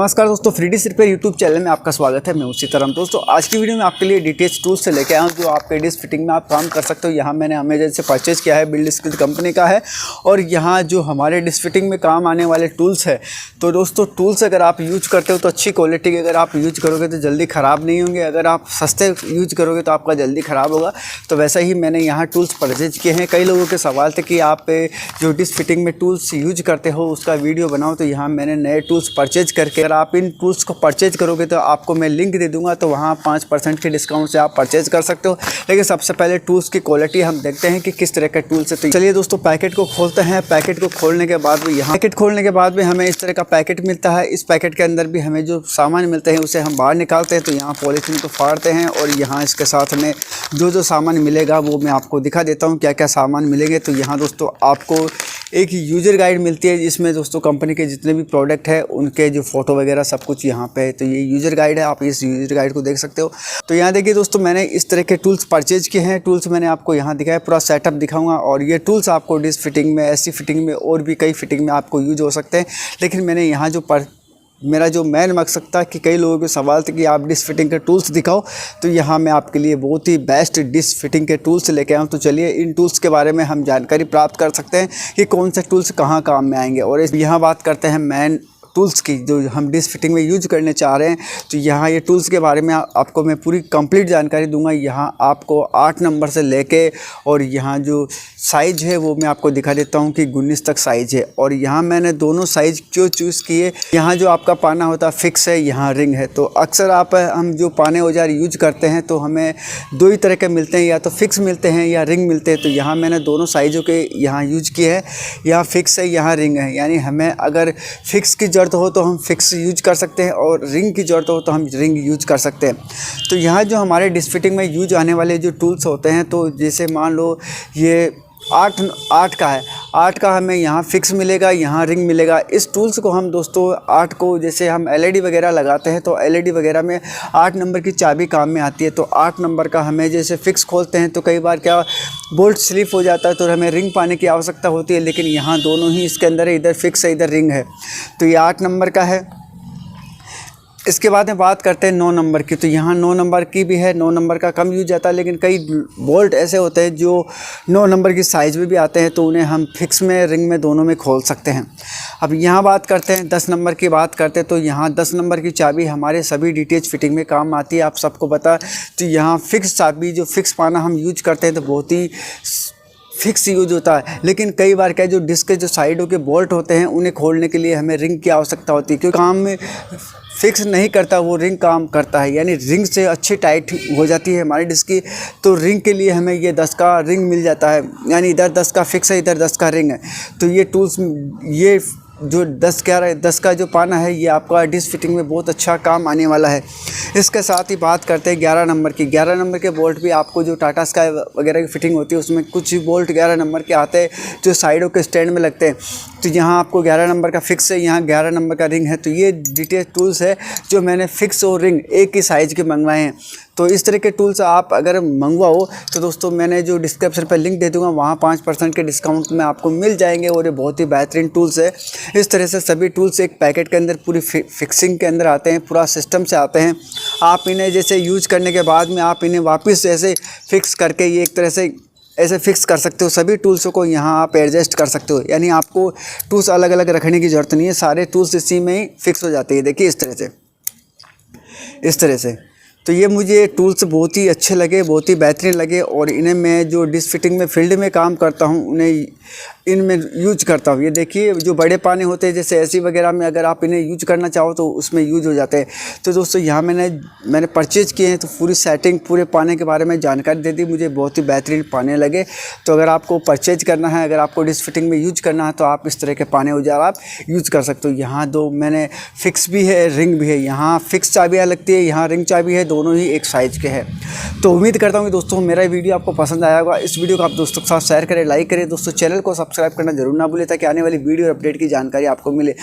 नमस्कार दोस्तों, free dish repair YouTube channel में आपका स्वागत है। मैं उसी तरह दोस्तों आज की वीडियो में आपके लिए डीटीएच टूल्स से लेके आया हूँ जो आपके डिश फिटिंग में आप काम कर सकते हो। यहाँ मैंने अमेजन से परचेज किया है, बिल्ड स्किल कंपनी का है। और यहाँ जो हमारे डिश फिटिंग में काम आने वाले टूल्स है, तो दोस्तों टूल्स अगर आप यूज करते हो तो अच्छी क्वालिटी के अगर आप यूज करोगे तो जल्दी ख़राब नहीं होंगे। अगर आप सस्ते यूज करोगे तो आपका जल्दी ख़राब होगा। तो वैसा ही मैंने यहाँ टूल्स परचेज किए हैं। कई लोगों के सवाल थे कि आप जो डिश फिटिंग में टूल्स यूज करते हो उसका वीडियो बनाओ, तो यहाँ मैंने नए टूल्स परचेज करके, अगर आप इन टूल्स को परचेज करोगे तो आपको मैं लिंक दे दूंगा, तो वहाँ 5% के डिस्काउंट से आप परचेज कर सकते हो। लेकिन सबसे पहले टूल्स की क्वालिटी हम देखते हैं कि किस तरह का टूल्स है। तो चलिए दोस्तों पैकेट को खोलते हैं। पैकेट को खोलने के बाद भी हमें इस तरह का पैकेट मिलता है। इस पैकेट के अंदर भी हमें जो सामान मिलते हैं उसे हम बाहर निकालते हैं। तो यहाँ पॉलीथीन को फाड़ते हैं और यहाँ इसके साथ हमें जो सामान मिलेगा वो मैं आपको दिखा देता हूँ क्या क्या सामान मिलेंगे। तो यहाँ दोस्तों आपको एक यूज़र गाइड मिलती है जिसमें दोस्तों कंपनी के जितने भी प्रोडक्ट है उनके जो फ़ोटो वगैरह सब कुछ यहाँ पे है। तो ये यूज़र गाइड है, आप इस यूज़र गाइड को देख सकते हो। तो यहाँ देखिए दोस्तों, मैंने इस तरह के टूल्स परचेज किए हैं। टूल्स मैंने आपको यहाँ दिखाया, पूरा सेटअप दिखाऊंगा। और ये टूल्स आपको डिश फिटिंग में, ऐसी फिटिंग में और भी कई फिटिंग में आपको यूज हो सकते हैं। लेकिन मैंने यहाँ मेरा जो मेन मकसद था कि कई लोगों के सवाल थे कि आप डिश फिटिंग के टूल्स दिखाओ, तो यहाँ मैं आपके लिए बहुत ही बेस्ट डिश फिटिंग के टूल्स लेके आया हूँ। तो चलिए इन टूल्स के बारे में हम जानकारी प्राप्त कर सकते हैं कि कौन से टूल्स कहाँ काम में आएंगे। और यहाँ बात करते हैं मेन टूल्स की जो हम डिश फिटिंग में यूज करने चाह रहे हैं। तो यहाँ ये टूल्स के बारे में आपको मैं पूरी कंप्लीट जानकारी दूंगा। यहाँ आपको 8 नंबर से लेके और यहाँ जो साइज़ है वो मैं आपको दिखा देता हूँ कि 19 तक साइज़ है। और यहाँ मैंने दोनों साइज़ क्यों चूज़ किए, यहाँ जो आपका पाना होता है फिक्स है, यहाँ रिंग है। तो अक्सर हम जो पाने औजार यूज करते हैं तो हमें दो ही तरह के मिलते हैं, या तो फिक्स मिलते हैं या रिंग मिलते हैं। तो यहाँ मैंने दोनों साइज़ों के यहाँ यूज किए हैं। यहाँ फिक्स है, यहाँ रिंग है। यानी हमें अगर फिक्स की ज़रूरत हो तो हम फिक्स यूज कर सकते हैं और रिंग की ज़रूरत हो तो हम रिंग यूज कर सकते हैं। तो यहाँ जो हमारे डिश फिटिंग में यूज आने वाले जो टूल्स होते हैं, तो जैसे मान लो ये 8 का है, 8 का हमें यहाँ फिक्स मिलेगा, यहाँ रिंग मिलेगा। इस टूल्स को हम दोस्तों 8 को, जैसे हम एलईडी वगैरह लगाते हैं तो एलईडी वगैरह में 8 नंबर की चाबी काम में आती है। तो 8 नंबर का हमें जैसे फिक्स खोलते हैं तो कई बार क्या बोल्ट स्लिप हो जाता है तो हमें रिंग पाने की आवश्यकता होती है। लेकिन यहाँ दोनों ही इसके अंदर है, इधर फिक्स है इधर रिंग है। तो ये 8 नंबर का है। इसके बाद में बात करते हैं 9 नंबर की। तो यहाँ 9 नंबर की भी है। 9 नंबर का कम यूज आता है, लेकिन कई बोल्ट ऐसे होते हैं जो 9 नंबर की साइज़ में भी आते हैं, तो उन्हें हम फिक्स में, रिंग में, दोनों में खोल सकते हैं। अब यहाँ बात करते हैं 10 नंबर की बात करते हैं। तो यहाँ 10 नंबर की चाबी हमारे सभी डीटीएच फिटिंग में काम आती है, आप सबको पता। तो यहाँ फिक्स चाबी, जो फिक्स पाना हम यूज करते हैं तो बहुत ही फिक्स यूज होता है। लेकिन कई बार क्या, जो डिस्क के जो साइडों के बोल्ट होते हैं उन्हें खोलने के लिए हमें रिंग की आवश्यकता होती है, क्योंकि काम में फिक्स नहीं करता, वो रिंग काम करता है। यानी रिंग से अच्छी टाइट हो जाती है हमारी डिस्क की। तो रिंग के लिए हमें ये 10 का रिंग मिल जाता है, यानी इधर 10 का फिक्स है, इधर 10 का रिंग है। तो ये टूल्स, ये जो 10 का जो पाना है ये आपका डिश फिटिंग में बहुत अच्छा काम आने वाला है। इसके साथ ही बात करते हैं 11 नंबर की। 11 नंबर के बोल्ट भी आपको जो टाटा स्काई वगैरह की फिटिंग होती है उसमें कुछ बोल्ट 11 नंबर के आते हैं जो साइडों के स्टैंड में लगते हैं। तो यहाँ आपको 11 नंबर का फिक्स है, यहाँ 11 नंबर का रिंग है। तो ये डीटीएच टूल्स है जो मैंने फिक्स और रिंग एक ही साइज़ के मंगवाए हैं। तो इस तरह के टूल्स आप अगर मंगवाओ तो दोस्तों मैंने जो डिस्क्रिप्शन पर लिंक दे दूंगा, वहाँ 5% के डिस्काउंट में आपको मिल जाएंगे। और ये बहुत ही बेहतरीन टूल्स है। इस तरह से सभी टूल्स एक पैकेट के अंदर पूरी फिक्सिंग के अंदर आते हैं, पूरा सिस्टम से आते हैं। आप इन्हें जैसे यूज करने के बाद में आप इन्हें वापस ऐसे फिक्स करके ये एक तरह से ऐसे फिक्स कर सकते हो। सभी टूल्सों को यहाँ आप एडजस्ट कर सकते हो, यानी आपको टूल्स अलग अलग रखने की ज़रूरत नहीं है, सारे टूल्स इसी में ही फिक्स हो जाते हैं। देखिए इस तरह से। तो ये मुझे टूल्स बहुत ही अच्छे लगे, बहुत ही बेहतरीन लगे। और इन्हें मैं जो डिश फिटिंग में फील्ड में काम करता हूँ उन्हें इनमें यूज करता हूँ। ये देखिए जो बड़े पाने होते हैं जैसे एसी वगैरह में, अगर आप इन्हें यूज करना चाहो तो उसमें यूज हो जाते हैं। तो दोस्तों यहाँ मैंने परचेज किए हैं, तो पूरी सेटिंग, पूरे पाने के बारे में जानकारी दे दी, मुझे बहुत ही बेहतरीन पाने लगे। तो अगर आपको परचेज करना है, अगर आपको डिश फिटिंग में यूज करना है तो आप इस तरह के पाने औजार आप यूज कर सकते हो। यहाँ दो मैंने फिक्स भी है, रिंग भी है। यहाँ फिक्स चाबियाँ लगती है, यहाँ रिंग चाबी है, दोनों ही एक साइज़ के हैं। तो उम्मीद करता हूँ कि दोस्तों मेरा वीडियो आपको पसंद आया होगा। इस वीडियो को आप दोस्तों के साथ शेयर करें, लाइक करें। दोस्तों चैनल को सब्सक्राइब करना जरूर ना भूलें ताकि आने वाली वीडियो और अपडेट की जानकारी आपको मिले।